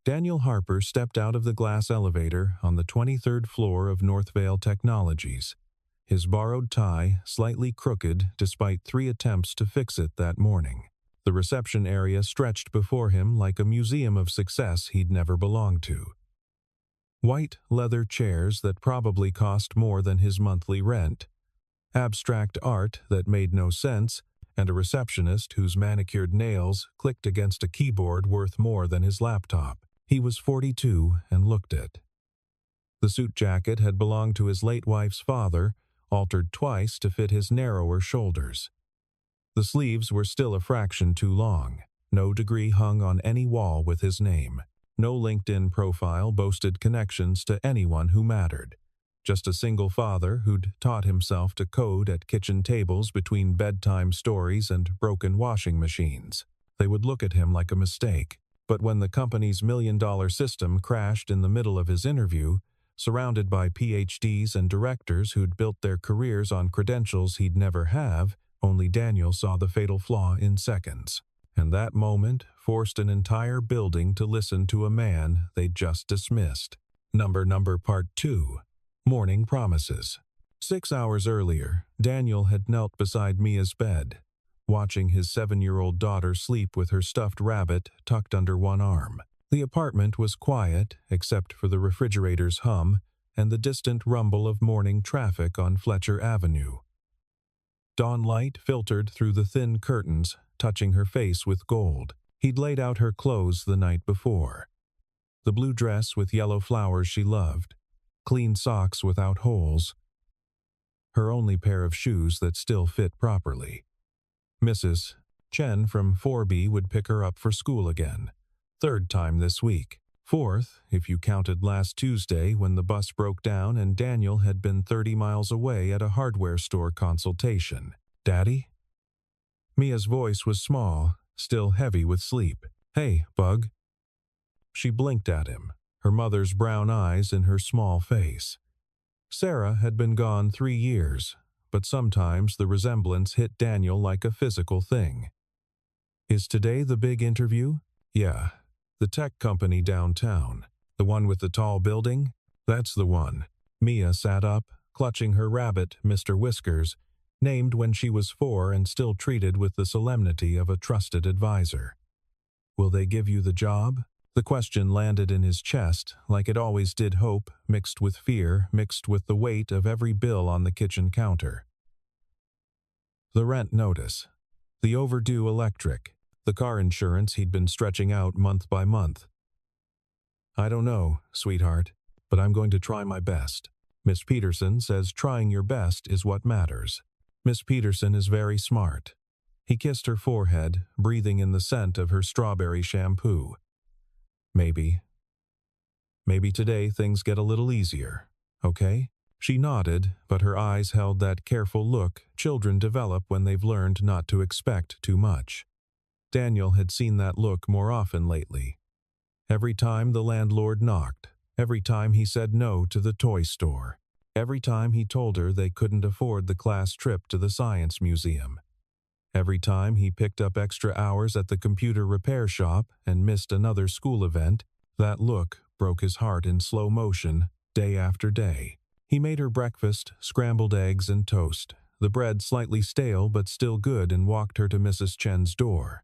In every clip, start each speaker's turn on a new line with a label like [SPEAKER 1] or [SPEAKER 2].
[SPEAKER 1] Daniel Harper stepped out of the glass elevator on the 23rd floor of Northvale Technologies, his borrowed tie slightly crooked despite 3 attempts to fix it that morning. The reception area stretched before him like a museum of success he'd never belonged to. White leather chairs that probably cost more than his monthly rent, abstract art that made no sense, and a receptionist whose manicured nails clicked against a keyboard worth more than his laptop. He was 42 and looked it. The suit jacket had belonged to his late wife's father, altered twice to fit his narrower shoulders. The sleeves were still a fraction too long. No degree hung on any wall with his name. No LinkedIn profile boasted connections to anyone who mattered. Just a single father who'd taught himself to code at kitchen tables between bedtime stories and broken washing machines. They would look at him like a mistake. But when the company's $1 million system crashed in the middle of his interview, surrounded by PhDs and directors who'd built their careers on credentials he'd never have, only Daniel saw the fatal flaw in seconds. And that moment forced an entire building to listen to a man they'd just dismissed. Part 2. Morning Promises. 6 hours earlier, Daniel had knelt beside Mia's bed, watching his 7-year-old daughter sleep with her stuffed rabbit tucked under one arm. The apartment was quiet, except for the refrigerator's hum and the distant rumble of morning traffic on Fletcher Avenue. Dawn light filtered through the thin curtains, touching her face with gold. He'd laid out her clothes the night before. The blue dress with yellow flowers she loved, clean socks without holes, her only pair of shoes that still fit properly. Mrs. Chen from 4B would pick her up for school again. 3rd time this week. 4th, if you counted last Tuesday when the bus broke down and Daniel had been 30 miles away at a hardware store consultation. Daddy? Mia's voice was small, still heavy with sleep. Hey, bug. She blinked at him, her mother's brown eyes in her small face. Sarah had been gone 3 years, but sometimes the resemblance hit Daniel like a physical thing. Is today the big interview? Yeah. The tech company downtown. The one with the tall building? That's the one. Mia sat up, clutching her rabbit, Mr. Whiskers, named when she was 4 and still treated with the solemnity of a trusted advisor. Will they give you the job? The question landed in his chest, like it always did, hope, mixed with fear, mixed with the weight of every bill on the kitchen counter. The rent notice. The overdue electric. The car insurance he'd been stretching out month by month. I don't know, sweetheart, but I'm going to try my best. Miss Peterson says trying your best is what matters. Miss Peterson is very smart. He kissed her forehead, breathing in the scent of her strawberry shampoo. Maybe today things get a little easier, okay? She nodded, but her eyes held that careful look children develop when they've learned not to expect too much. Daniel had seen that look more often lately. Every time the landlord knocked, every time he said no to the toy store, every time he told her they couldn't afford the class trip to the science museum, every time he picked up extra hours at the computer repair shop and missed another school event, that look broke his heart in slow motion, day after day. He made her breakfast, scrambled eggs and toast, the bread slightly stale but still good, and walked her to Mrs. Chen's door.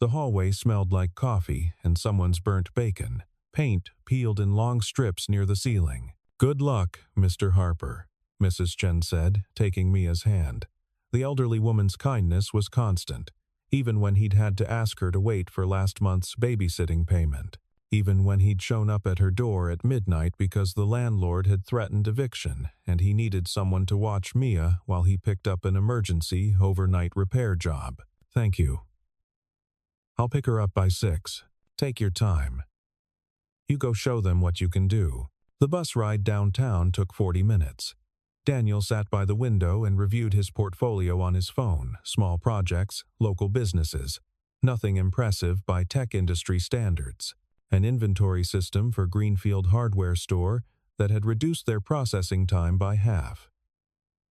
[SPEAKER 1] The hallway smelled like coffee and someone's burnt bacon, paint peeled in long strips near the ceiling. Good luck, Mr. Harper, Mrs. Chen said, taking Mia's hand. The elderly woman's kindness was constant, even when he'd had to ask her to wait for last month's babysitting payment, even when he'd shown up at her door at midnight because the landlord had threatened eviction and he needed someone to watch Mia while he picked up an emergency overnight repair job. Thank you. I'll pick her up by 6. Take your time. You go show them what you can do. The bus ride downtown took 40 minutes. Daniel sat by the window and reviewed his portfolio on his phone, small projects, local businesses. Nothing impressive by tech industry standards. An inventory system for Greenfield hardware store that had reduced their processing time by half.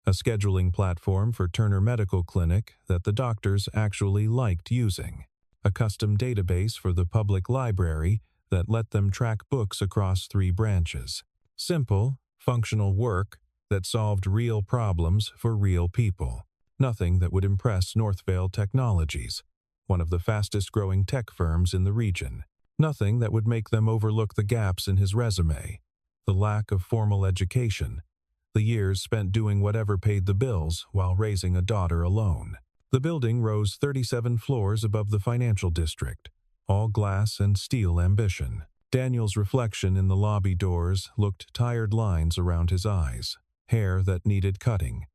[SPEAKER 1] A scheduling platform for Turner Medical Clinic that the doctors actually liked using. A custom database for the public library that let them track books across 3 branches. Simple, functional work that solved real problems for real people. Nothing that would impress Northvale Technologies, one of the fastest-growing tech firms in the region. Nothing that would make them overlook the gaps in his resume, the lack of formal education, the years spent doing whatever paid the bills while raising a daughter alone. The building rose 37 floors above the financial district, all glass and steel ambition. Daniel's reflection in the lobby doors looked tired lines around his eyes, hair that needed cutting,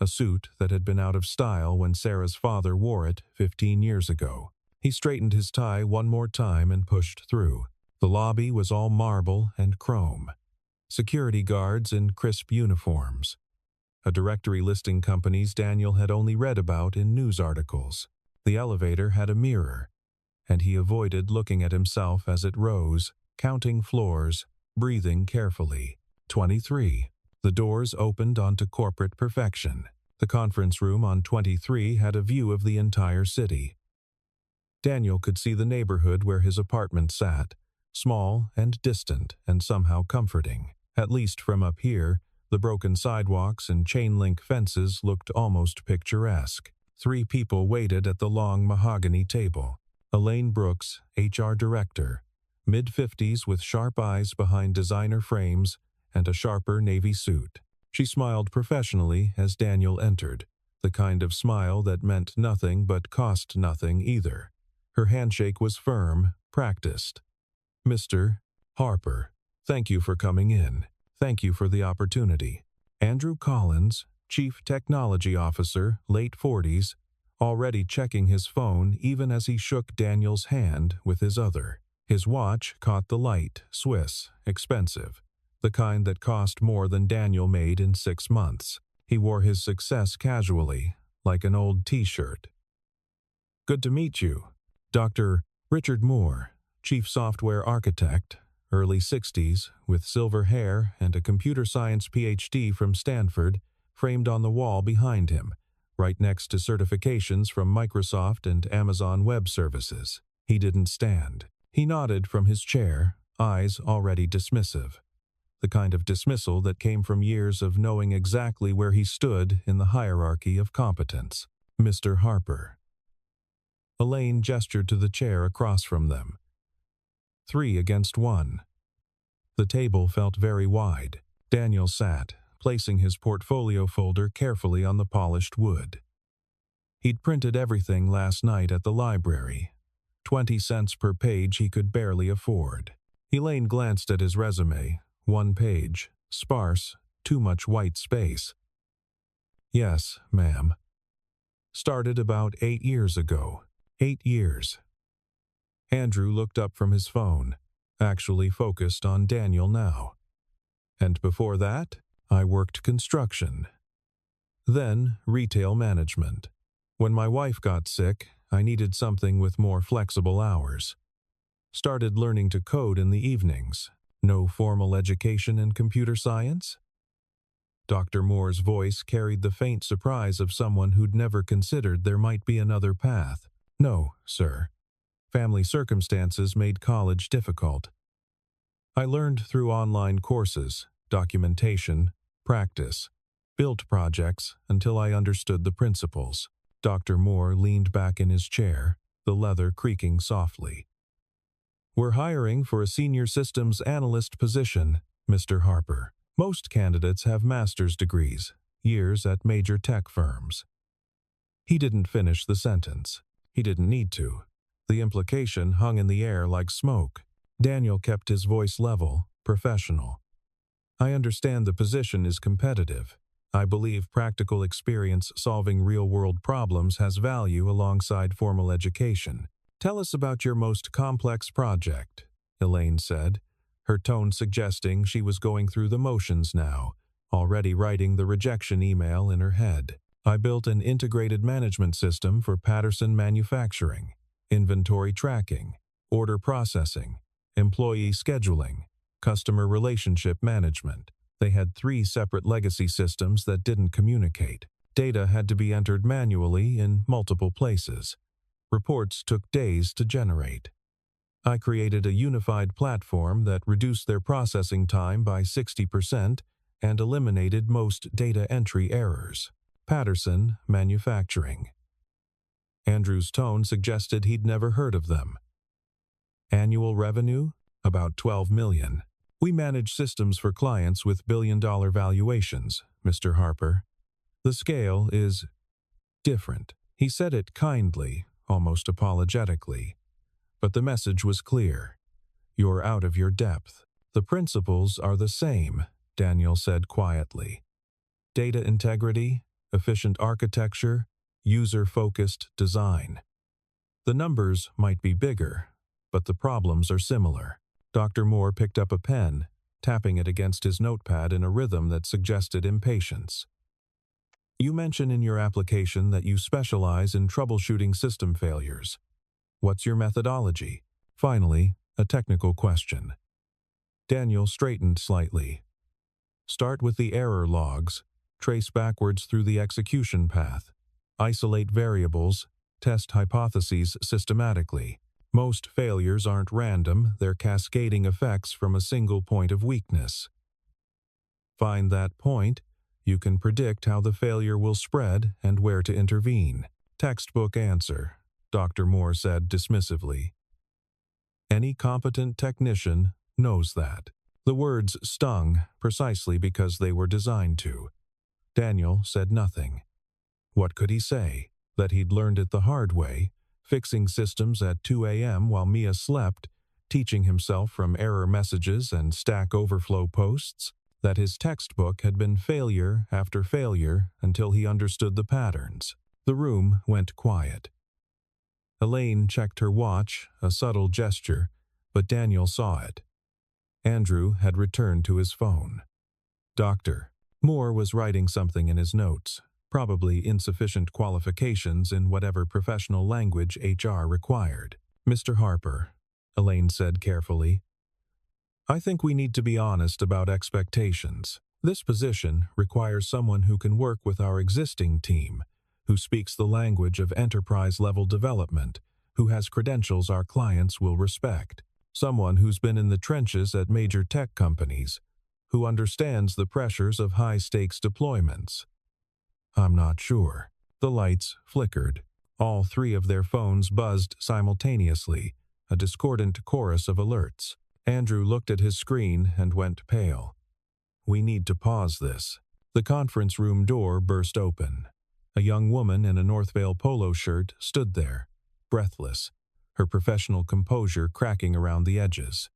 [SPEAKER 1] a suit that had been out of style when Sarah's father wore it 15 years ago. He straightened his tie one more time and pushed through. The lobby was all marble and chrome. Security guards in crisp uniforms. A directory listing companies Daniel had only read about in news articles. The elevator had a mirror, and he avoided looking at himself as it rose, counting floors, breathing carefully. 23. The doors opened onto corporate perfection. The conference room on 23 had a view of the entire city. Daniel could see the neighborhood where his apartment sat, small and distant and somehow comforting. At least from up here, the broken sidewalks and chain-link fences looked almost picturesque. 3 people waited at the long mahogany table. Elaine Brooks, HR director, mid-50s with sharp eyes behind designer frames and a sharper navy suit. She smiled professionally as Daniel entered, the kind of smile that meant nothing but cost nothing either. Her handshake was firm, practiced. "Mr. Harper, thank you for coming in. Thank you for the opportunity." Andrew Collins, Chief Technology Officer, late 40s, already checking his phone even as he shook Daniel's hand with his other. His watch caught the light, Swiss, expensive, the kind that cost more than Daniel made in 6 months. He wore his success casually, like an old t-shirt. "Good to meet you. Dr. Richard Moore, Chief Software Architect, early 60s, with silver hair and a computer science PhD from Stanford, framed on the wall behind him, right next to certifications from Microsoft and Amazon Web Services. He didn't stand. He nodded from his chair, eyes already dismissive. The kind of dismissal that came from years of knowing exactly where he stood in the hierarchy of competence. "Mr. Harper." Elaine gestured to the chair across from them. 3 against 1. The table felt very wide. Daniel sat, placing his portfolio folder carefully on the polished wood. He'd printed everything last night at the library. 20 cents per page he could barely afford. Elaine glanced at his resume. 1 page, sparse, too much white space. "Yes, ma'am. Started about 8 years ago. 8 years. Andrew looked up from his phone, actually focused on Daniel now. "And before that, I worked construction. Then retail management. When my wife got sick, I needed something with more flexible hours. Started learning to code in the evenings. No formal education in computer science?" Dr. Moore's voice carried the faint surprise of someone who'd never considered there might be another path. "No, sir. Family circumstances made college difficult. I learned through online courses, documentation, practice, built projects until I understood the principles." Dr. Moore leaned back in his chair, the leather creaking softly. "We're hiring for a senior systems analyst position, Mr. Harper. Most candidates have master's degrees, years at major tech firms." He didn't finish the sentence. He didn't need to. The implication hung in the air like smoke. Daniel kept his voice level, professional. "I understand the position is competitive. I believe practical experience solving real-world problems has value alongside formal education. Tell us about your most complex project," Elaine said, her tone suggesting she was going through the motions now, already writing the rejection email in her head. "I built an integrated management system for Patterson Manufacturing, inventory tracking, order processing, employee scheduling, customer relationship management. They had 3 separate legacy systems that didn't communicate. Data had to be entered manually in multiple places. Reports took days to generate. I created a unified platform that reduced their processing time by 60% and eliminated most data entry errors. Patterson Manufacturing. Andrew's tone suggested he'd never heard of them. Annual revenue? About $12 million. We manage systems for clients with billion-dollar valuations, Mr. Harper. The scale is different. He said it kindly, almost apologetically. But the message was clear. You're out of your depth. The principles are the same, Daniel said quietly. Data integrity, efficient architecture, user-focused design. The numbers might be bigger, but the problems are similar. Dr. Moore picked up a pen, tapping it against his notepad in a rhythm that suggested impatience. You mention in your application that you specialize in troubleshooting system failures. What's your methodology? Finally, a technical question. Daniel straightened slightly. Start with the error logs, trace backwards through the execution path, isolate variables, test hypotheses systematically. Most failures aren't random, they're cascading effects from a single point of weakness. Find that point, you can predict how the failure will spread and where to intervene. Textbook answer, Dr. Moore said dismissively. Any competent technician knows that. The words stung precisely because they were designed to. Daniel said nothing. What could he say? That he'd learned it the hard way, fixing systems at 2 a.m. while Mia slept, teaching himself from error messages and Stack Overflow posts? That his textbook had been failure after failure until he understood the patterns? The room went quiet. Elaine checked her watch, a subtle gesture, but Daniel saw it. Andrew had returned to his phone. Dr. Moore was writing something in his notes, probably insufficient qualifications in whatever professional language HR required. Mr. Harper, Elaine said carefully, I think we need to be honest about expectations. This position requires someone who can work with our existing team, who speaks the language of enterprise-level development, who has credentials our clients will respect, someone who's been in the trenches at major tech companies, who understands the pressures of high-stakes deployments. I'm not sure. The lights flickered. All three of their phones buzzed simultaneously, a discordant chorus of alerts. Andrew looked at his screen and went pale. We need to pause this. The conference room door burst open. A young woman in a Northvale polo shirt stood there, breathless, her professional composure cracking around the edges.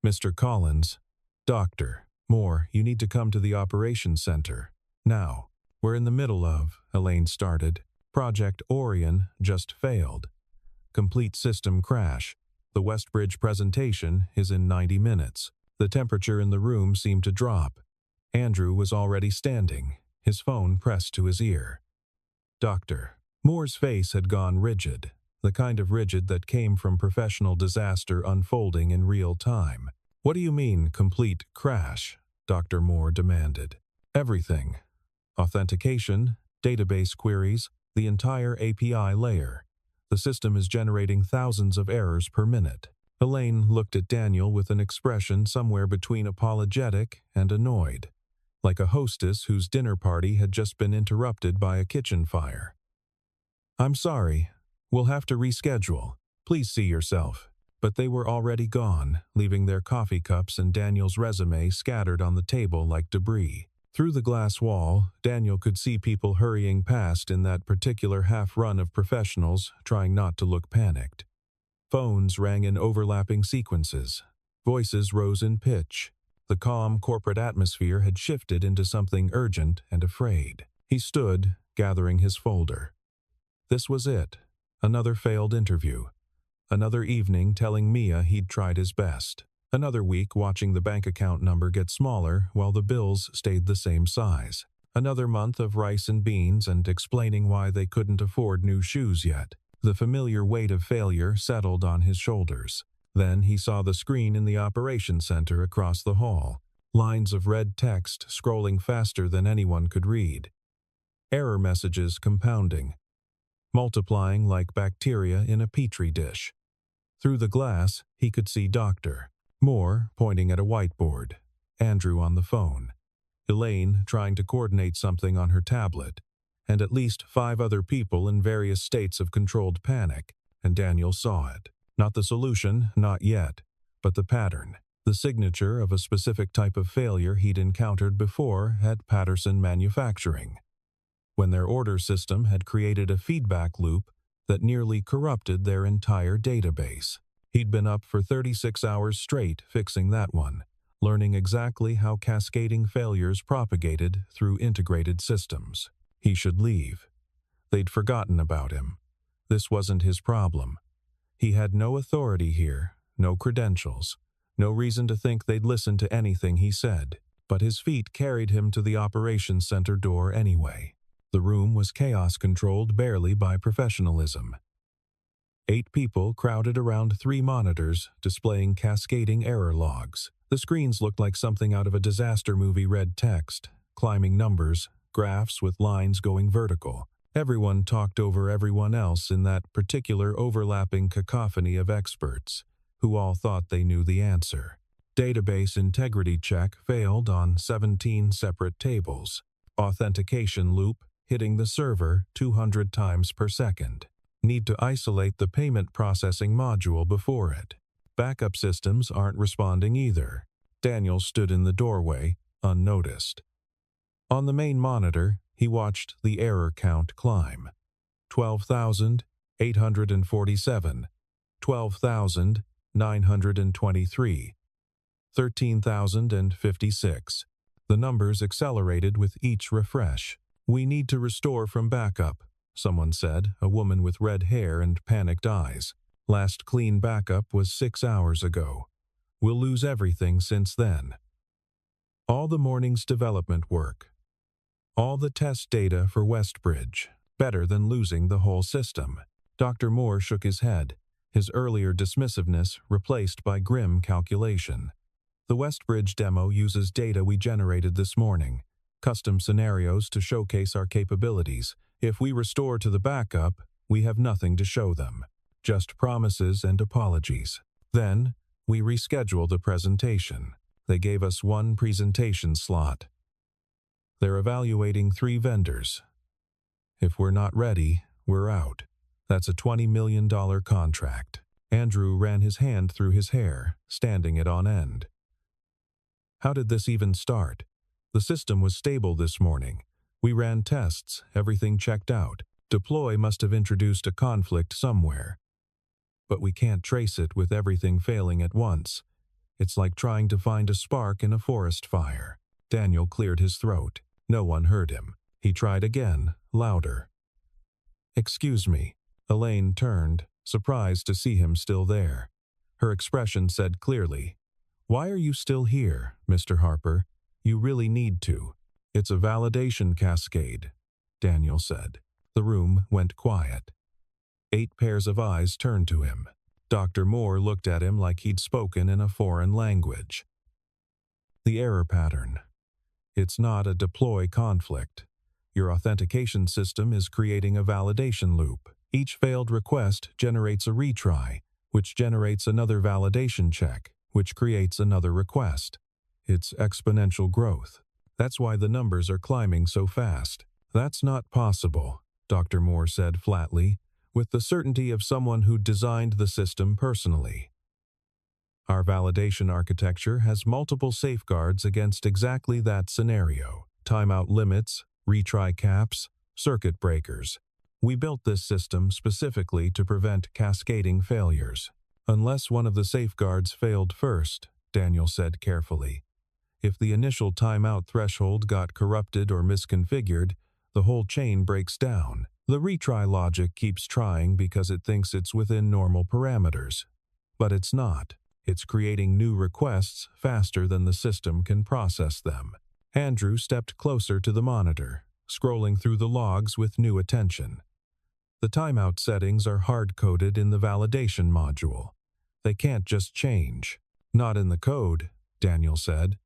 [SPEAKER 1] Mr. Collins, Dr. Moore, you need to come to the operations center. Now. We're in the middle of, Elaine started. Project Orion just failed. Complete system crash. The Westbridge presentation is in 90 minutes. The temperature in the room seemed to drop. Andrew was already standing, his phone pressed to his ear. Dr. Moore's face had gone rigid, the kind of rigid that came from professional disaster unfolding in real time. What do you mean, complete crash? Dr. Moore demanded. Everything. Authentication, database queries, the entire API layer. The system is generating thousands of errors per minute. Elaine looked at Daniel with an expression somewhere between apologetic and annoyed, like a hostess whose dinner party had just been interrupted by a kitchen fire. I'm sorry. We'll have to reschedule. Please see yourself. But they were already gone, leaving their coffee cups and Daniel's resume scattered on the table like debris. Through the glass wall, Daniel could see people hurrying past in that particular half-run of professionals, trying not to look panicked. Phones rang in overlapping sequences. Voices rose in pitch. The calm corporate atmosphere had shifted into something urgent and afraid. He stood, gathering his folder. This was it. Another failed interview. Another evening telling Mia he'd tried his best. Another week watching the bank account number get smaller while the bills stayed the same size. Another month of rice and beans and explaining why they couldn't afford new shoes yet. The familiar weight of failure settled on his shoulders. Then he saw the screen in the operations center across the hall. Lines of red text scrolling faster than anyone could read. Error messages compounding. Multiplying like bacteria in a petri dish. Through the glass, he could see Dr. Moore pointing at a whiteboard, Andrew on the phone, Elaine trying to coordinate something on her tablet, and at least 5 other people in various states of controlled panic, and Daniel saw it. Not the solution, not yet, but the pattern, the signature of a specific type of failure he'd encountered before at Patterson Manufacturing, when their order system had created a feedback loop that nearly corrupted their entire database. He'd been up for 36 hours straight fixing that one, learning exactly how cascading failures propagated through integrated systems. He should leave. They'd forgotten about him. This wasn't his problem. He had no authority here, no credentials, no reason to think they'd listen to anything he said, but his feet carried him to the operations center door anyway. The room was chaos-controlled barely by professionalism. 8 people crowded around 3 monitors displaying cascading error logs. The screens looked like something out of a disaster movie read text, climbing numbers, graphs with lines going vertical. Everyone talked over everyone else in that particular overlapping cacophony of experts, who all thought they knew the answer. Database integrity check failed on 17 separate tables. Authentication loop hitting the server 200 times per second. Need to isolate the payment processing module before it. Backup systems aren't responding either. Daniel stood in the doorway, unnoticed. On the main monitor, he watched the error count climb. 12,847, 12,923, 13,056. The numbers accelerated with each refresh. "We need to restore from backup," someone said, a woman with red hair and panicked eyes. "Last clean backup was 6 hours ago. We'll lose everything since then." All the morning's development work. All the test data for Westbridge. Better than losing the whole system. Dr. Moore shook his head, his earlier dismissiveness replaced by grim calculation. "The Westbridge demo uses data we generated this morning. Custom scenarios to showcase our capabilities. If we restore to the backup, we have nothing to show them. Just promises and apologies. Then, we reschedule the presentation. They gave us 1 presentation slot. They're evaluating 3 vendors. If we're not ready, we're out. That's a $20 million contract." Andrew ran his hand through his hair, standing it on end. How did this even start? The system was stable this morning. We ran tests, everything checked out. Deploy must have introduced a conflict somewhere. But we can't trace it with everything failing at once. It's like trying to find a spark in a forest fire. Daniel cleared his throat. No one heard him. He tried again, louder. "Excuse me." Elaine turned, surprised to see him still there. Her expression said clearly, "Why are you still here, Mr. Harper? You really need to." "It's a validation cascade," Daniel said. The room went quiet. 8 pairs of eyes turned to him. Dr. Moore looked at him like he'd spoken in a foreign language. "The error pattern. It's not a deploy conflict. Your authentication system is creating a validation loop. Each failed request generates a retry, which generates another validation check, which creates another request. It's exponential growth. That's why the numbers are climbing so fast." "That's not possible," Dr. Moore said flatly, with the certainty of someone who'd designed the system personally. "Our validation architecture has multiple safeguards against exactly that scenario. Timeout limits, retry caps, circuit breakers. We built this system specifically to prevent cascading failures. Unless one of the safeguards failed first," Daniel said carefully. "If the initial timeout threshold got corrupted or misconfigured, the whole chain breaks down. The retry logic keeps trying because it thinks it's within normal parameters. But it's not. It's creating new requests faster than the system can process them." Andrew stepped closer to the monitor, scrolling through the logs with new attention. "The timeout settings are hard-coded in the validation module. They can't just change." "Not in the code," Daniel said,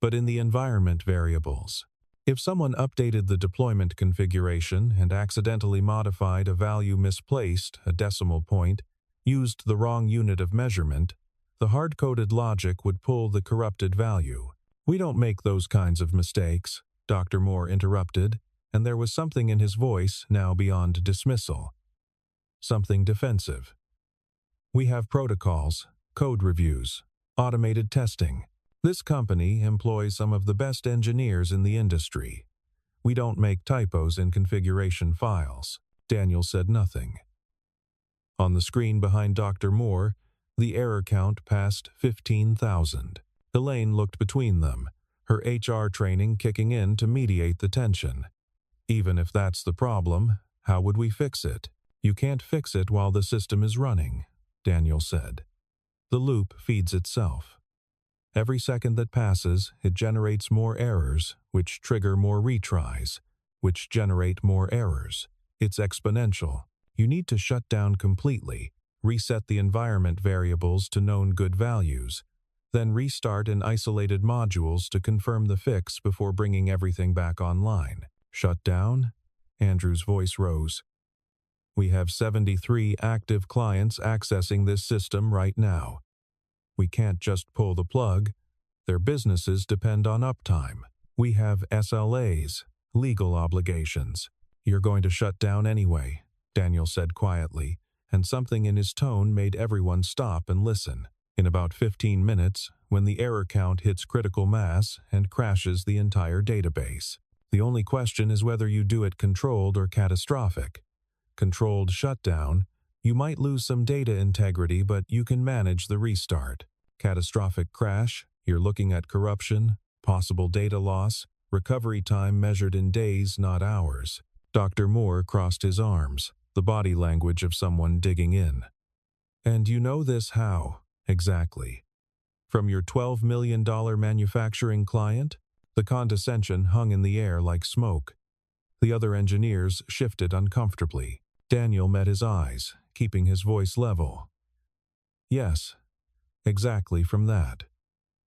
[SPEAKER 1] "but in the environment variables. If someone updated the deployment configuration and accidentally modified a value misplaced a decimal point, used the wrong unit of measurement, the hard-coded logic would pull the corrupted value. "We don't make those kinds of mistakes," Dr. Moore interrupted, and there was something in his voice now beyond dismissal. Something defensive. "We have protocols, code reviews, automated testing. This company employs some of the best engineers in the industry. We don't make typos in configuration files." Daniel said nothing. On the screen behind Dr. Moore, the error count passed 15,000. Elaine looked between them, her HR training kicking in to mediate the tension. "Even if that's the problem, how would we fix it?" "You can't fix it while the system is running," Daniel said. "The loop feeds itself. Every second that passes, it generates more errors, which trigger more retries, which generate more errors. It's exponential. You need to shut down completely, reset the environment variables to known good values, then restart in isolated modules to confirm the fix before bringing everything back online." "Shut down?" Andrew's voice rose. "We have 73 active clients accessing this system right now. We can't just pull the plug. Their businesses depend on uptime. We have SLAs, legal obligations." "You're going to shut down anyway," Daniel said quietly, and something in his tone made everyone stop and listen. "In about 15 minutes, when the error count hits critical mass and crashes the entire database. The only question is whether you do it controlled or catastrophic. Controlled shutdown, you might lose some data integrity, but you can manage the restart. Catastrophic crash, you're looking at corruption, possible data loss, recovery time measured in days, not hours." Dr. Moore crossed his arms, the body language of someone digging in. "And you know this how, exactly? From your $12 million manufacturing client?" The condescension hung in the air like smoke. The other engineers shifted uncomfortably. Daniel met his eyes, keeping his voice level. "Yes, exactly from that.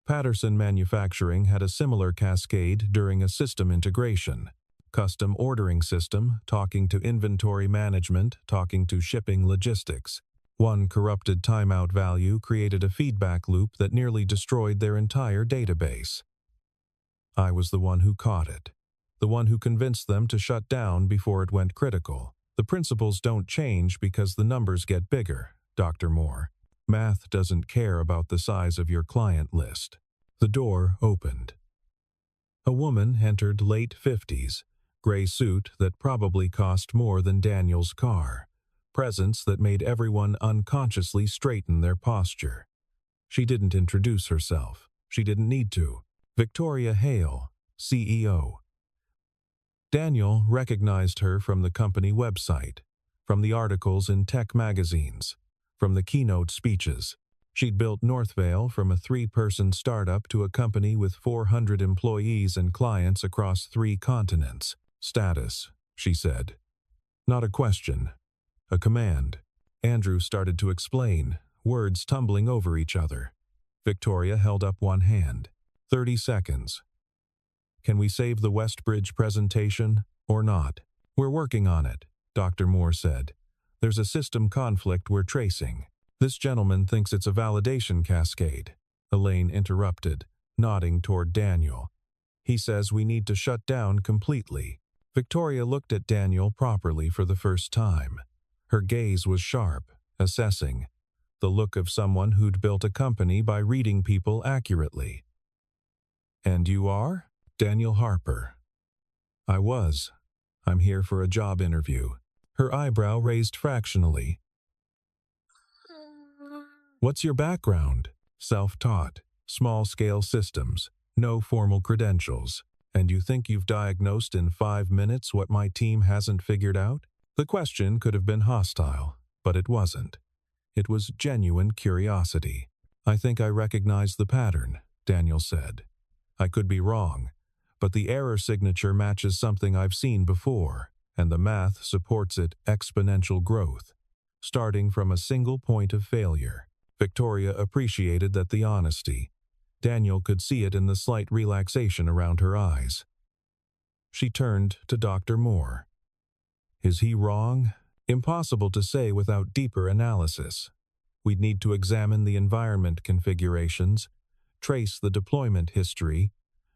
[SPEAKER 1] Patterson Manufacturing had a similar cascade during a system integration. Custom ordering system, talking to inventory management, talking to shipping logistics. One corrupted timeout value created a feedback loop that nearly destroyed their entire database. I was the one who caught it, the one who convinced them to shut down before it went critical. The principles don't change because the numbers get bigger, Dr. Moore. Math doesn't care about the size of your client list." The door opened. A woman entered, late 50s, gray suit that probably cost more than Daniel's car, presence that made everyone unconsciously straighten their posture. She didn't introduce herself. She didn't need to. Victoria Hale, CEO. Daniel recognized her from the company website, from the articles in tech magazines, from the keynote speeches. She'd built Northvale from a 3-person startup to a company with 400 employees and clients across 3 continents. "Status," she said. "Not a question. A command." Andrew started to explain, words tumbling over each other. Victoria held up one hand. 30 seconds. "Can we save the Westbridge presentation, or not?" "We're working on it," Dr. Moore said. "There's a system conflict we're tracing." "This gentleman thinks it's a validation cascade," Elaine interrupted, nodding toward Daniel. "He says we need to shut down completely." Victoria looked at Daniel properly for the first time. Her gaze was sharp, assessing, the look of someone who'd built a company by reading people accurately. "And you are?" "Daniel Harper." "I was. I'm here for a job interview." Her eyebrow raised fractionally. "What's your background?" "Self-taught, small-scale systems, no formal credentials. And you think you've diagnosed in 5 minutes what my team hasn't figured out?" The question could have been hostile, but it wasn't. It was genuine curiosity. "I think I recognize the pattern," Daniel said. "I could be wrong, but the error signature matches something I've seen before, and the math supports it. Exponential growth, starting from a single point of failure." Victoria appreciated the honesty. Daniel could see it in the slight relaxation around her eyes. She turned to Dr. Moore. "Is he wrong?" "Impossible to say without deeper analysis," we'd need to examine the environment configurations, trace the deployment history,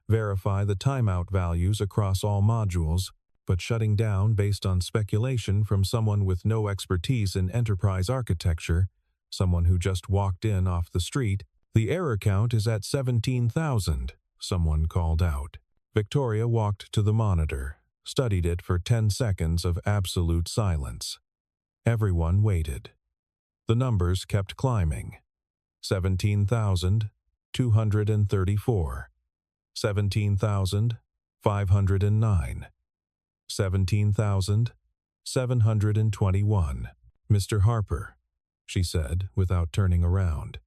[SPEAKER 1] verify the timeout values across all modules, but shutting down based on speculation from someone with no expertise in enterprise architecture, someone who just walked in off the street, the error count is at 17,000, someone called out. Victoria walked to the monitor, studied it for 10 seconds of absolute silence. Everyone waited. The numbers kept climbing. 17,234. 17,509. 17,721. Mr. Harper, she said without turning around.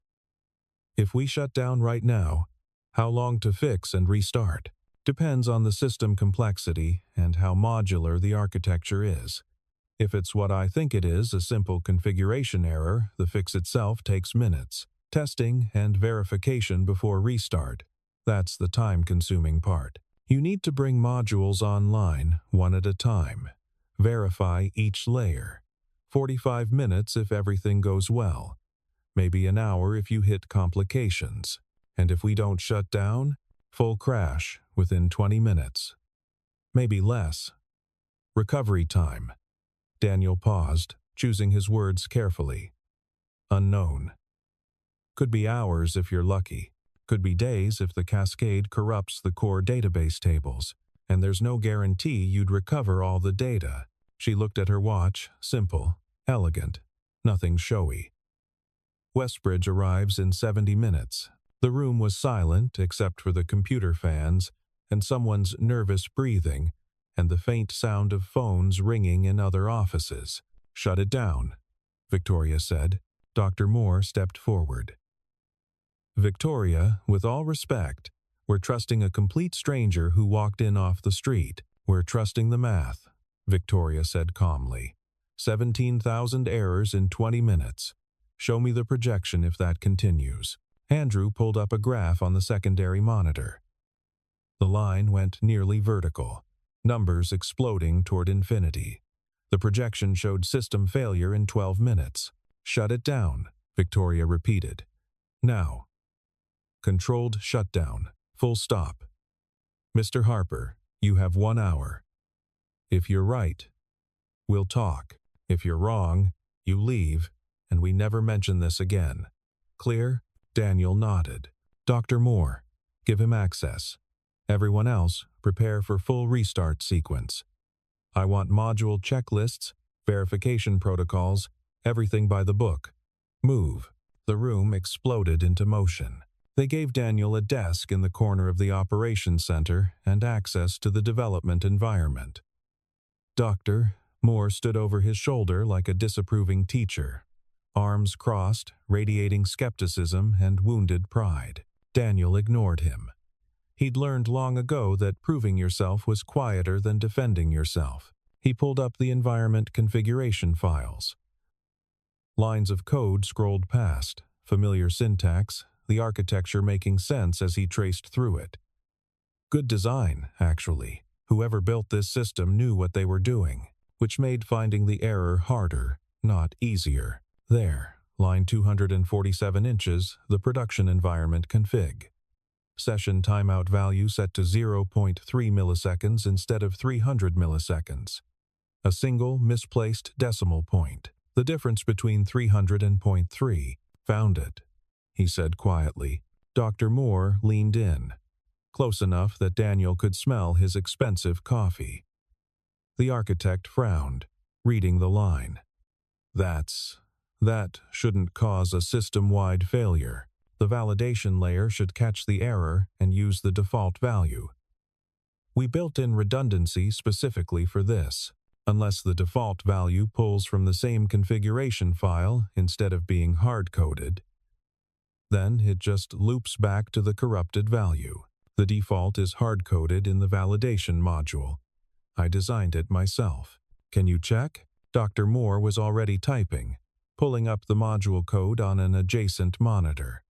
[SPEAKER 1] If we shut down right now, how long to fix and restart? Depends on the system complexity and how modular the architecture is. If it's what I think it is, a simple configuration error, the fix itself takes minutes. Testing and verification before restart. That's the time-consuming part. You need to bring modules online, one at a time. Verify each layer. 45 minutes if everything goes well. Maybe an hour if you hit complications. And if we don't shut down, full crash within 20 minutes. Maybe less. Recovery time. Daniel paused, choosing his words carefully. Unknown. Could be hours if you're lucky. Could be days if the cascade corrupts the core database tables, and there's no guarantee you'd recover all the data. She looked at her watch, simple, elegant, nothing showy. Westbridge arrives in 70 minutes. The room was silent except for the computer fans and someone's nervous breathing and the faint sound of phones ringing in other offices. Shut it down, Victoria said. Dr. Moore stepped forward. Victoria, with all respect, we're trusting a complete stranger who walked in off the street. We're trusting the math, Victoria said calmly. 17,000 errors in 20 minutes. Show me the projection if that continues. Andrew pulled up a graph on the secondary monitor. The line went nearly vertical, numbers exploding toward infinity. The projection showed system failure in 12 minutes. Shut it down, Victoria repeated. Now. Controlled shutdown. Full stop. Mr. Harper, you have 1 hour. If you're right, we'll talk. If you're wrong, you leave, and we never mention this again. Clear? Daniel nodded. Dr. Moore, give him access. Everyone else, prepare for full restart sequence. I want module checklists, verification protocols, everything by the book. Move. The room exploded into motion. They gave Daniel a desk in the corner of the operations center and access to the development environment. Dr. Moore stood over his shoulder like a disapproving teacher, arms crossed, radiating skepticism and wounded pride. Daniel ignored him. He'd learned long ago that proving yourself was quieter than defending yourself. He pulled up the environment configuration files. Lines of code scrolled past, familiar syntax, the architecture making sense as he traced through it. Good design, actually. Whoever built this system knew what they were doing, which made finding the error harder, not easier. There, line 247 inches, the production environment config. Session timeout value set to 0.3 milliseconds instead of 300 milliseconds. A single misplaced decimal point. The difference between 300 and .3. Found it, he said quietly. Dr. Moore leaned in, close enough that Daniel could smell his expensive coffee. The architect frowned, reading the line. That shouldn't cause a system-wide failure. The validation layer should catch the error and use the default value. We built in redundancy specifically for this. Unless the default value pulls from the same configuration file instead of being hard-coded, then it just loops back to the corrupted value. The default is hard-coded in the validation module. I designed it myself. Can you check? Dr. Moore was already typing, pulling up the module code on an adjacent monitor.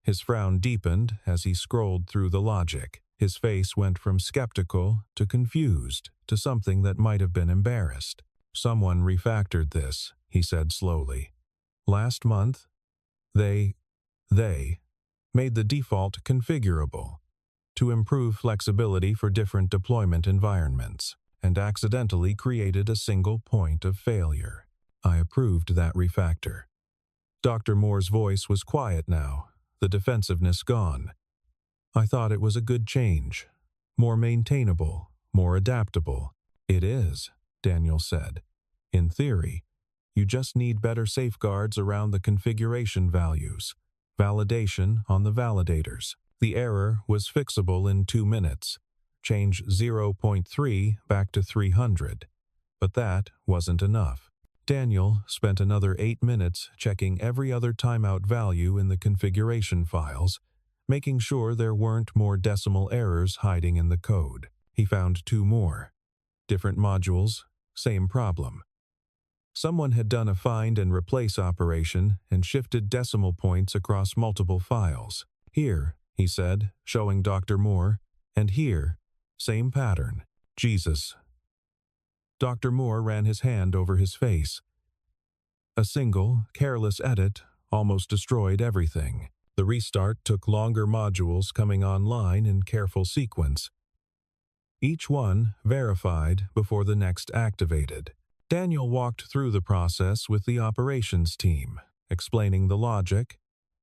[SPEAKER 1] His frown deepened as he scrolled through the logic. His face went from skeptical to confused to something that might have been embarrassed. Someone refactored this, he said slowly. Last month, they made the default configurable to improve flexibility for different deployment environments and accidentally created a single point of failure. I approved that refactor. Dr. Moore's voice was quiet now, the defensiveness gone. I thought it was a good change. More maintainable, more adaptable. It is, Daniel said. In theory, you just need better safeguards around the configuration values. Validation on the validators. The error was fixable in 2 minutes. Change 0.3 back to 300. But that wasn't enough. Daniel spent another 8 minutes checking every other timeout value in the configuration files, making sure there weren't more decimal errors hiding in the code. He found 2 more. Different modules, same problem. Someone had done a find and replace operation and shifted decimal points across multiple files. Here, he said, showing Dr. Moore, and here, same pattern. Jesus. Dr. Moore ran his hand over his face. A single, careless edit almost destroyed everything. The restart took longer modules coming online in careful sequence. Each one verified before the next activated. Daniel walked through the process with the operations team, explaining the logic,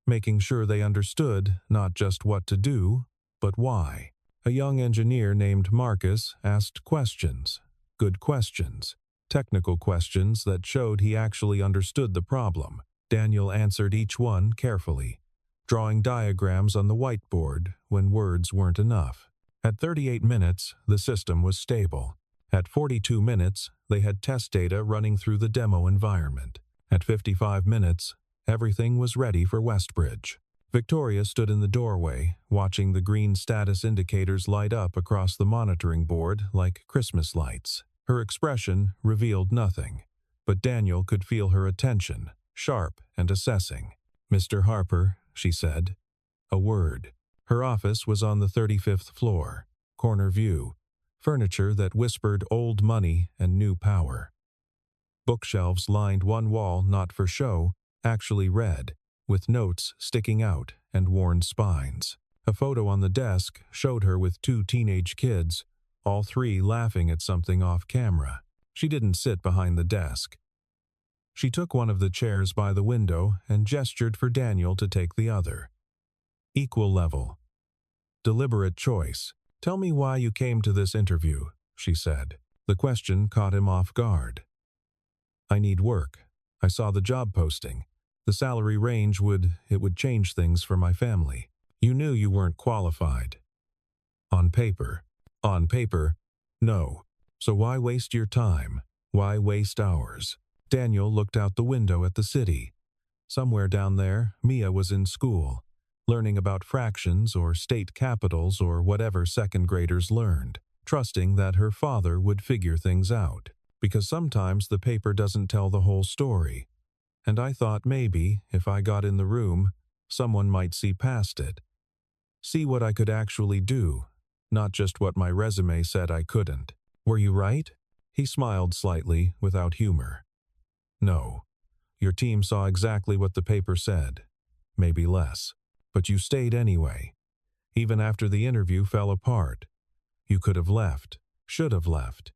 [SPEAKER 1] making sure they understood not just what to do, but why. A young engineer named Marcus asked questions, good questions, technical questions that showed he actually understood the problem. Daniel answered each one carefully, drawing diagrams on the whiteboard when words weren't enough. At 38 minutes, the system was stable. At 42 minutes, they had test data running through the demo environment. At 55 minutes, everything was ready for Westbridge. Victoria stood in the doorway, watching the green status indicators light up across the monitoring board like Christmas lights. Her expression revealed nothing, but Daniel could feel her attention, sharp and assessing. "Mr. Harper," she said. A word. Her office was on the 35th floor, corner view, furniture that whispered old money and new power. Bookshelves lined one wall not for show, actually read, with notes sticking out and worn spines. A photo on the desk showed her with 2 teenage kids, all 3 laughing at something off camera. She didn't sit behind the desk. She took one of the chairs by the window and gestured for Daniel to take the other. Equal level. Deliberate choice. "Tell me why you came to this interview," she said. The question caught him off guard. "I need work. I saw the job posting. The salary range would change things for my family. You knew you weren't qualified." On paper. On paper, no. So why waste your time? Why waste ours? Daniel looked out the window at the city. Somewhere down there, Mia was in school, learning about fractions or state capitals or whatever second graders learned, trusting that her father would figure things out, because sometimes the paper doesn't tell the whole story. And I thought maybe, if I got in the room, someone might see past it. See what I could actually do, not just what my resume said I couldn't. Were you right? He smiled slightly, without humor. No. Your team saw exactly what the paper said. Maybe less. But you stayed anyway. Even after the interview fell apart. You could have left. Should have left.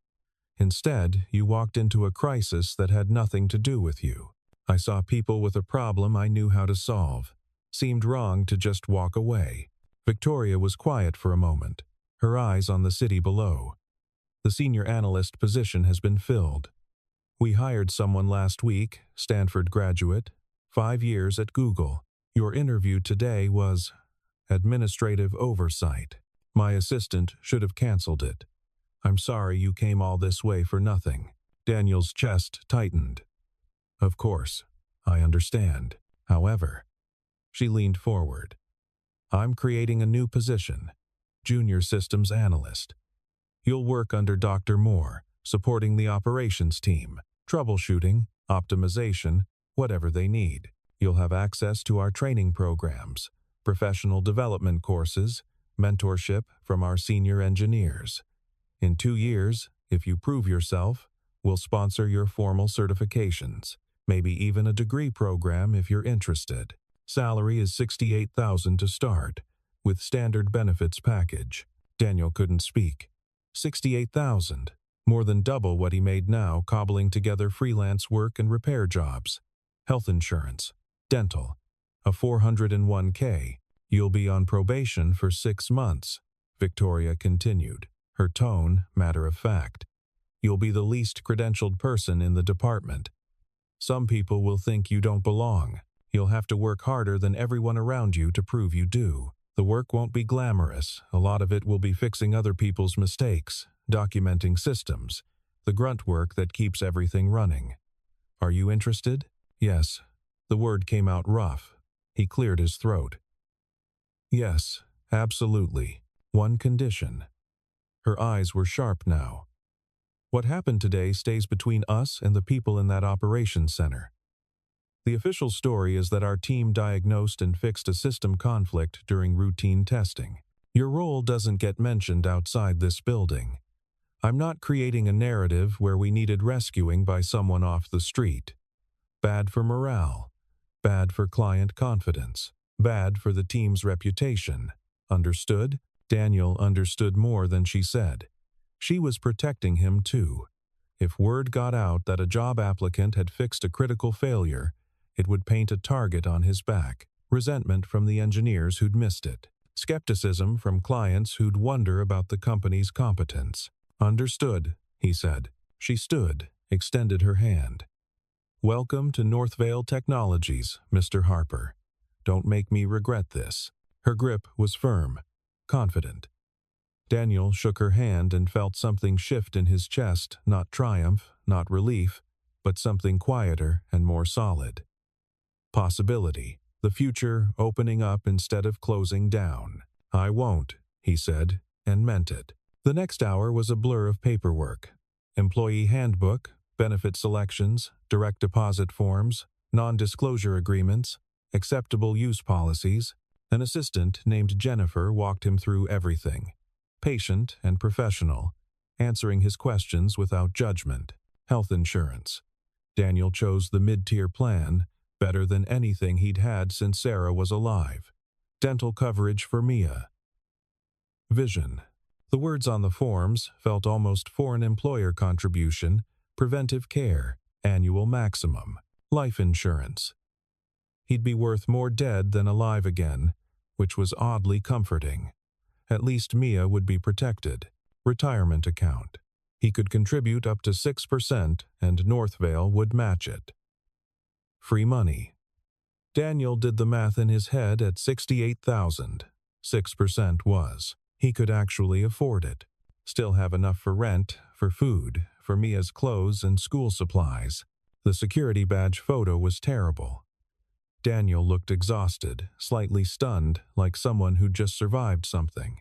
[SPEAKER 1] Instead, you walked into a crisis that had nothing to do with you. I saw people with a problem I knew how to solve. Seemed wrong to just walk away. Victoria was quiet for a moment, her eyes on the city below. The senior analyst position has been filled. We hired someone last week, Stanford graduate, 5 years at Google. Your interview today was administrative oversight. My assistant should have canceled it. I'm sorry you came all this way for nothing. Daniel's chest tightened. Of course, I understand. However, she leaned forward. I'm creating a new position, junior systems analyst. You'll work under Dr. Moore, supporting the operations team, troubleshooting, optimization, whatever they need. You'll have access to our training programs, professional development courses, mentorship from our senior engineers. In 2 years, if you prove yourself, we'll sponsor your formal certifications. maybe even a degree program if you're interested. Salary is $68,000 to start, with standard benefits package. Daniel couldn't speak. $68,000, more than double what he made now cobbling together freelance work and repair jobs. Health insurance, dental, a 401k. You'll be on probation for 6 months, Victoria continued, her tone matter of fact. You'll be the least credentialed person in the department. Some people will think you don't belong. You'll have to work harder than everyone around you to prove you do. The work won't be glamorous. A lot of it will be fixing other people's mistakes, documenting systems, the grunt work that keeps everything running. Are you interested? Yes. The word came out rough. He cleared his throat. Yes, absolutely. One condition. Her eyes were sharp now. What happened today stays between us and the people in that operations center. The official story is that our team diagnosed and fixed a system conflict during routine testing. Your role doesn't get mentioned outside this building. I'm not creating a narrative where we needed rescuing by someone off the street. Bad for morale. Bad for client confidence. Bad for the team's reputation. Understood? Daniel understood more than she said. She was protecting him too. If word got out that a job applicant had fixed a critical failure, it would paint a target on his back. Resentment from the engineers who'd missed it. Skepticism from clients who'd wonder about the company's competence. Understood, he said. She stood, extended her hand. Welcome to Northvale Technologies, Mr. Harper. Don't make me regret this. Her grip was firm, confident. Daniel shook her hand and felt something shift in his chest, not triumph, not relief, but something quieter and more solid. Possibility, the future opening up instead of closing down. I won't, he said, and meant it. The next hour was a blur of paperwork. Employee handbook, benefit selections, direct deposit forms, non-disclosure agreements, acceptable use policies. An assistant named Jennifer walked him through everything. Patient and professional, answering his questions without judgment. Health insurance. Daniel chose the mid-tier plan, better than anything he'd had since Sarah was alive. Dental coverage for Mia. Vision. The words on the forms felt almost for an employer contribution, preventive care, annual maximum, life insurance. He'd be worth more dead than alive again, which was oddly comforting. At least Mia would be protected. Retirement account. He could contribute up to 6% and Northvale would match it. Free money. Daniel did the math in his head at $68,000. 6% was. He could actually afford it. Still have enough for rent, for food, for Mia's clothes and school supplies. The security badge photo was terrible. Daniel looked exhausted, slightly stunned, like someone who'd just survived something.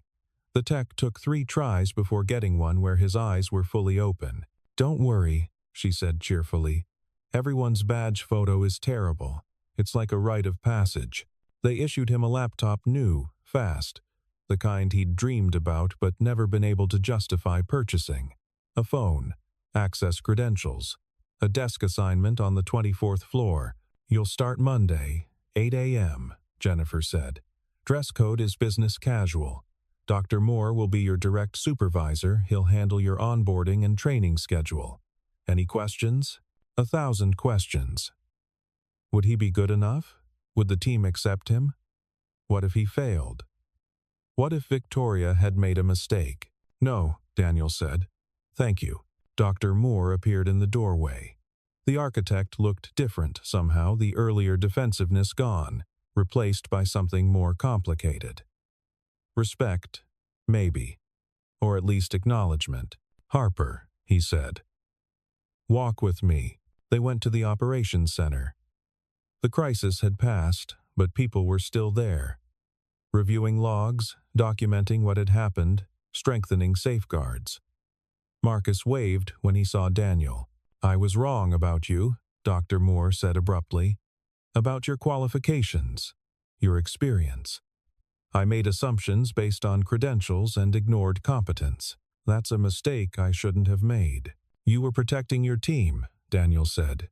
[SPEAKER 1] The tech took 3 tries before getting one where his eyes were fully open. Don't worry, she said cheerfully. Everyone's badge photo is terrible. It's like a rite of passage. They issued him a laptop new, fast, the kind he'd dreamed about but never been able to justify purchasing. A phone, access credentials, a desk assignment on the 24th floor. You'll start Monday, 8 a.m., Jennifer said. Dress code is business casual. Dr. Moore will be your direct supervisor. He'll handle your onboarding and training schedule. Any questions? 1,000 questions. Would he be good enough? Would the team accept him? What if he failed? What if Victoria had made a mistake? No, Daniel said. Thank you. Dr. Moore appeared in the doorway. The architect looked different somehow, the earlier defensiveness gone, replaced by something more complicated. Respect, maybe. Or at least acknowledgement. Harper, he said. Walk with me. They went to the operations center. The crisis had passed, but people were still there. Reviewing logs, documenting what had happened, strengthening safeguards. Marcus waved when he saw Daniel. I was wrong about you, Dr. Moore said abruptly. About your qualifications, your experience. I made assumptions based on credentials and ignored competence. That's a mistake I shouldn't have made. You were protecting your team, Daniel said.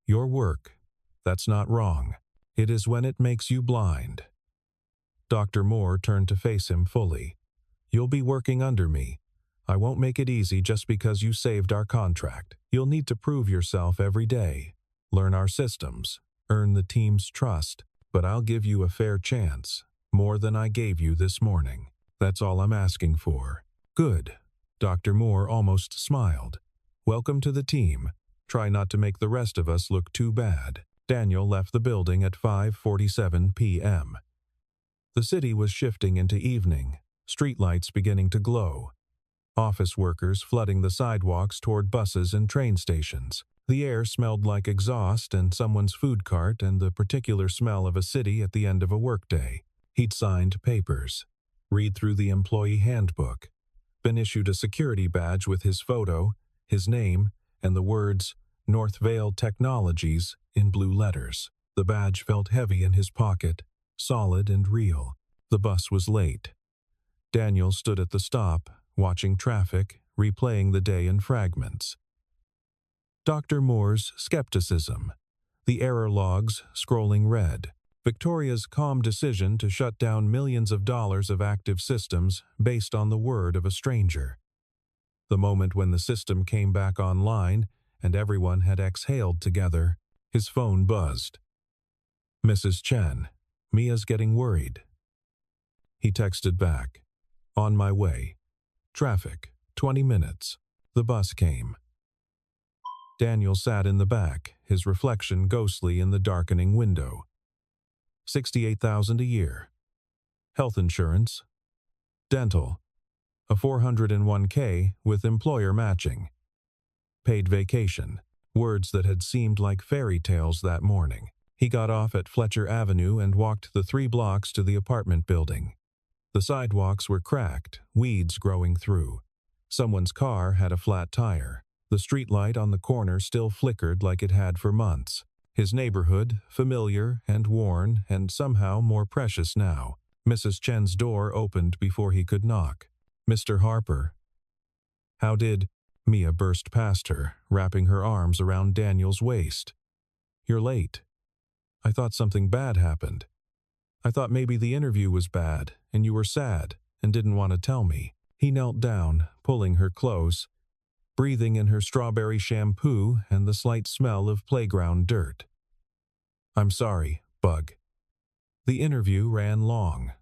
[SPEAKER 1] Your work. That's not wrong. It is when it makes you blind. Dr. Moore turned to face him fully. You'll be working under me. I won't make it easy just because you saved our contract. You'll need to prove yourself every day. Learn our systems. Earn the team's trust. But I'll give you a fair chance. More than I gave you this morning. That's all I'm asking for. Good. Dr. Moore almost smiled. Welcome to the team. Try not to make the rest of us look too bad. Daniel left the building at 5:47 p.m. The city was shifting into evening, streetlights beginning to glow. Office workers flooding the sidewalks toward buses and train stations. The air smelled like exhaust and someone's food cart and the particular smell of a city at the end of a workday. He'd signed papers, read through the employee handbook, been issued a security badge with his photo, his name, and the words, North Vale Technologies, in blue letters. The badge felt heavy in his pocket, solid and real. The bus was late. Daniel stood at the stop, watching traffic, replaying the day in fragments. Dr. Moore's skepticism. The error logs scrolling red. Victoria's calm decision to shut down millions of dollars of active systems based on the word of a stranger. The moment when the system came back online and everyone had exhaled together, his phone buzzed. Mrs. Chen, Mia's getting worried. He texted back. On my way. Traffic, 20 minutes. The bus came. Daniel sat in the back, his reflection ghostly in the darkening window. $68,000 a year. Health insurance. Dental. A 401k with employer matching. Paid vacation. Words that had seemed like fairy tales that morning. He got off at Fletcher Avenue and walked the 3 blocks to the apartment building. The sidewalks were cracked, weeds growing through. Someone's car had a flat tire. The streetlight on the corner still flickered like it had for months. His neighborhood, familiar and worn and somehow more precious now. Mrs. Chen's door opened before he could knock. Mr. Harper. How did... Mia burst past her, wrapping her arms around Daniel's waist. You're late. I thought something bad happened. I thought maybe the interview was bad, and you were sad, and didn't want to tell me. He knelt down, pulling her close, breathing in her strawberry shampoo and the slight smell of playground dirt. I'm sorry, Bug. The interview ran long.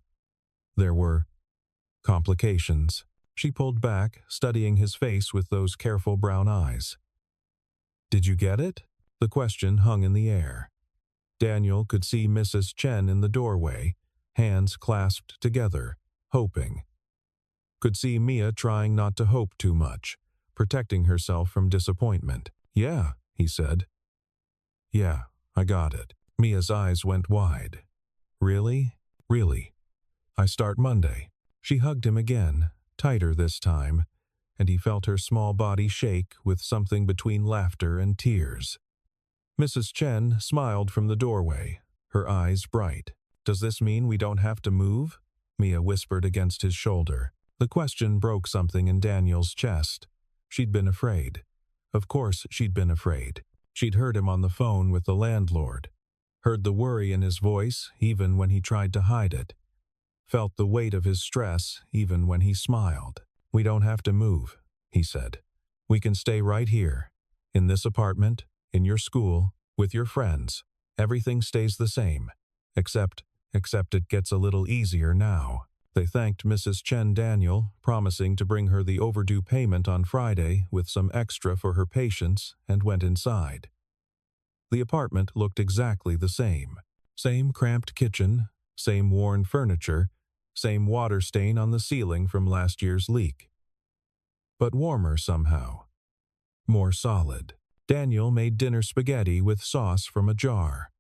[SPEAKER 1] There were complications. She pulled back, studying his face with those careful brown eyes. Did you get it? The question hung in the air. Daniel could see Mrs. Chen in the doorway, hands clasped together, hoping. Could see Mia trying not to hope too much, protecting herself from disappointment. Yeah, he said. Yeah, I got it. Mia's eyes went wide. Really? Really? I start Monday. She hugged him again, tighter this time, and he felt her small body shake with something between laughter and tears. Mrs. Chen smiled from the doorway, her eyes bright. Does this mean we don't have to move? Mia whispered against his shoulder. The question broke something in Daniel's chest. She'd been afraid. Of course she'd been afraid. She'd heard him on the phone with the landlord. Heard the worry in his voice even when he tried to hide it. Felt the weight of his stress even when he smiled. We don't have to move, he said. We can stay right here. In this apartment, in your school, with your friends. Everything stays the same. Except it gets a little easier now. They thanked Mrs. Chen Daniel, promising to bring her the overdue payment on Friday with some extra for her patients, and went inside. The apartment looked exactly the same. Same cramped kitchen, same worn furniture, same water stain on the ceiling from last year's leak. But warmer somehow. More solid. Daniel made dinner spaghetti with sauce from a jar.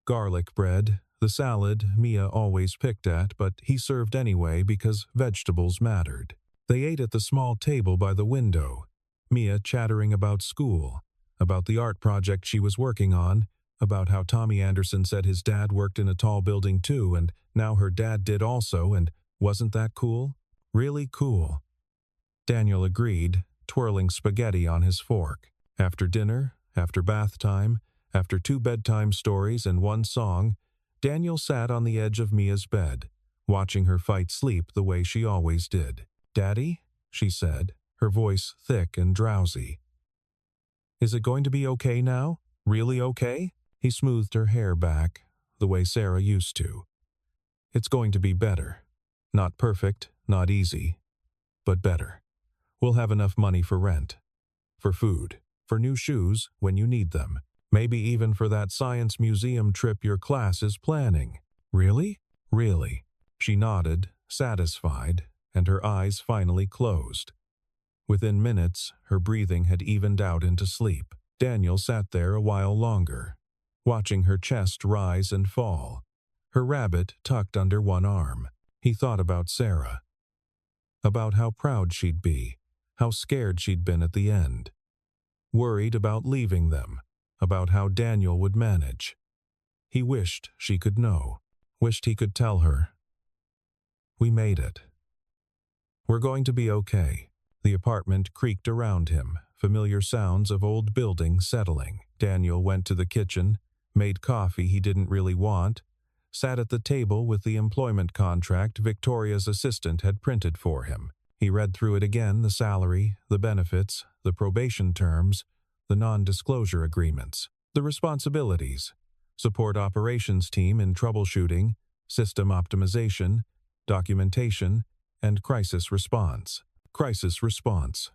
[SPEAKER 1] Garlic bread, the salad Mia always picked at, but he served anyway because vegetables mattered. They ate at the small table by the window, Mia chattering about school, about the art project she was working on, about how Tommy Anderson said his dad worked in a tall building too, and now her dad did also, and wasn't that cool? Really cool. Daniel agreed, twirling spaghetti on his fork. After dinner, After bath time, after 2 bedtime stories and 1 song, Daniel sat on the edge of Mia's bed, watching her fight sleep the way she always did. "Daddy?" she said, her voice thick and drowsy. "Is it going to be okay now? Really okay?" He smoothed her hair back, the way Sarah used to. "It's going to be better. Not perfect, not easy, but better. We'll have enough money for rent, for food, for new shoes when you need them. Maybe even for that science museum trip your class is planning." "Really?" "Really." She nodded, satisfied, and her eyes finally closed. Within minutes, her breathing had evened out into sleep. Daniel sat there a while longer, watching her chest rise and fall, her rabbit tucked under one arm. He thought about Sarah, about how proud she'd be, how scared she'd been at the end, worried about leaving them, about how Daniel would manage. He wished she could know, wished he could tell her. "We made it. We're going to be okay." The apartment creaked around him, familiar sounds of old buildings settling. Daniel went to the kitchen, made coffee he didn't really want, sat at the table with the employment contract Victoria's assistant had printed for him. He read through it again, the salary, the benefits, the probation terms, the non-disclosure agreements, the responsibilities, support operations team in troubleshooting, system optimization, documentation, and crisis response. Crisis response.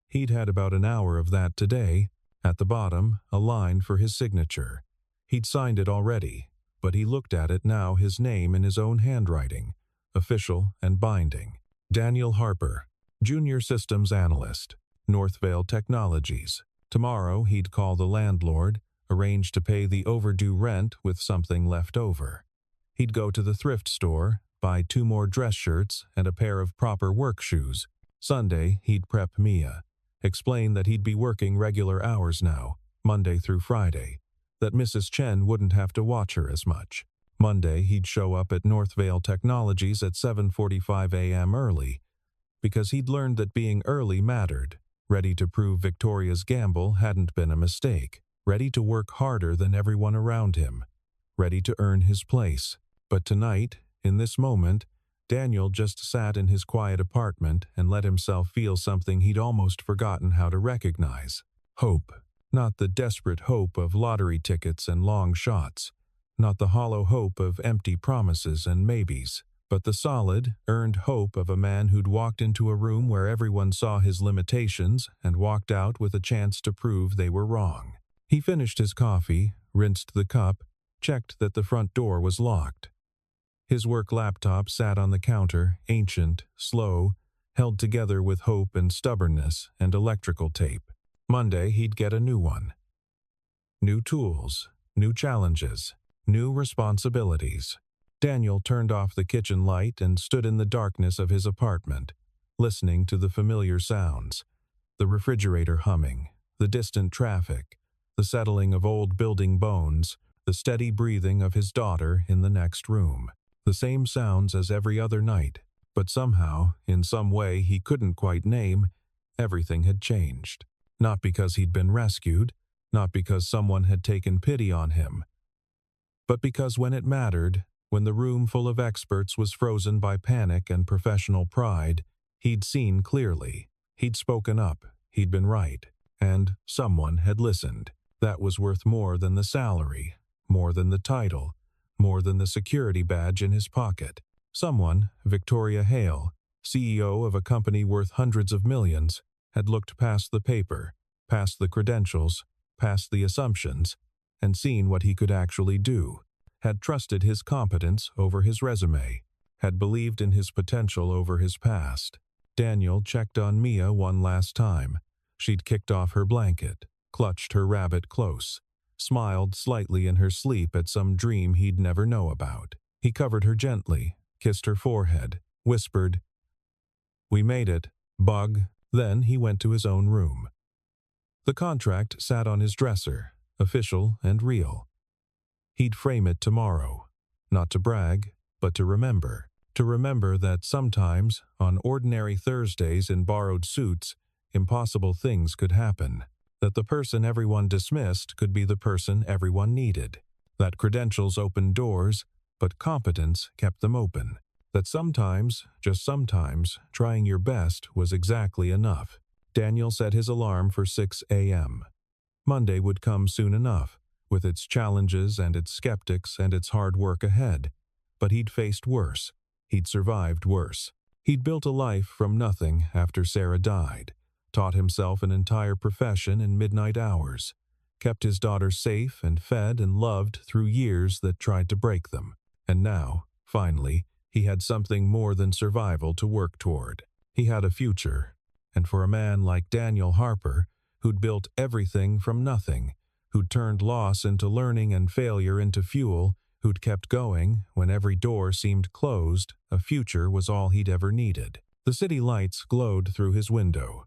[SPEAKER 1] He'd had about an hour of that today. At the bottom, a line for his signature. He'd signed it already, but he looked at it now, his name in his own handwriting, official and binding. Daniel Harper, Junior Systems Analyst, Northvale Technologies. Tomorrow he'd call the landlord, arrange to pay the overdue rent with something left over. He'd go to the thrift store, buy 2 more dress shirts and a pair of proper work shoes. Sunday, he'd prep Mia, explain that he'd be working regular hours now, Monday through Friday, that Mrs. Chen wouldn't have to watch her as much. Monday, he'd show up at Northvale Technologies at 7:45 a.m. early, because he'd learned that being early mattered, ready to prove Victoria's gamble hadn't been a mistake, ready to work harder than everyone around him, ready to earn his place. But tonight, in this moment, Daniel just sat in his quiet apartment and let himself feel something he'd almost forgotten how to recognize. Hope. Not the desperate hope of lottery tickets and long shots. Not the hollow hope of empty promises and maybes. But the solid, earned hope of a man who'd walked into a room where everyone saw his limitations and walked out with a chance to prove they were wrong. He finished his coffee, rinsed the cup, checked that the front door was locked. His work laptop sat on the counter, ancient, slow, held together with hope and stubbornness and electrical tape. Monday, he'd get a new one. New tools, new challenges, new responsibilities. Daniel turned off the kitchen light and stood in the darkness of his apartment, listening to the familiar sounds, the refrigerator humming, the distant traffic, the settling of old building bones, the steady breathing of his daughter in the next room. The same sounds as every other night, but somehow, in some way he couldn't quite name, everything had changed. Not because he'd been rescued, not because someone had taken pity on him, but because when it mattered, when the room full of experts was frozen by panic and professional pride, he'd seen clearly, he'd spoken up, he'd been right, and someone had listened. That was worth more than the salary, more than the title, more than the security badge in his pocket. Someone, Victoria Hale, CEO of a company worth hundreds of millions, had looked past the paper, past the credentials, past the assumptions, and seen what he could actually do, had trusted his competence over his resume, had believed in his potential over his past. Daniel checked on Mia one last time. She'd kicked off her blanket, clutched her rabbit close, smiled slightly in her sleep at some dream he'd never know about. He covered her gently, kissed her forehead, whispered, "We made it, bug." Then he went to his own room. The contract sat on his dresser, official and real. He'd frame it tomorrow, not to brag, but to remember that sometimes, on ordinary Thursdays in borrowed suits, impossible things could happen. that the person everyone dismissed could be the person everyone needed, that credentials opened doors, but competence kept them open, that sometimes, just sometimes, trying your best was exactly enough. Daniel set his alarm for 6 a.m. Monday would come soon enough, with its challenges and its skeptics and its hard work ahead. But he'd faced worse. He'd survived worse. He'd built a life from nothing after Sarah died, taught himself an entire profession in midnight hours, kept his daughter safe and fed and loved through years that tried to break them. And now, finally, he had something more than survival to work toward. He had a future. And for a man like Daniel Harper, who'd built everything from nothing, who'd turned loss into learning and failure into fuel, who'd kept going when every door seemed closed, a future was all he'd ever needed. The city lights glowed through his window.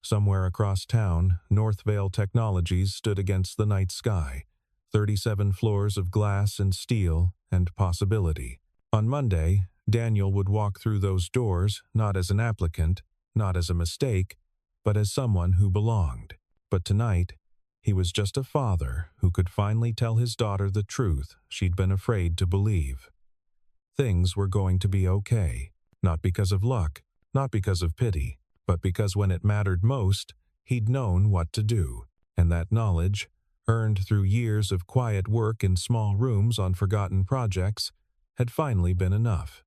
[SPEAKER 1] Somewhere across town, Northvale Technologies stood against the night sky, 37 floors of glass and steel and possibility. On Monday, Daniel would walk through those doors not as an applicant, not as a mistake, but as someone who belonged. But tonight, he was just a father who could finally tell his daughter the truth she'd been afraid to believe. Things were going to be okay, not because of luck, not because of pity, but because when it mattered most, he'd known what to do. And that knowledge, earned through years of quiet work in small rooms on forgotten projects, had finally been enough.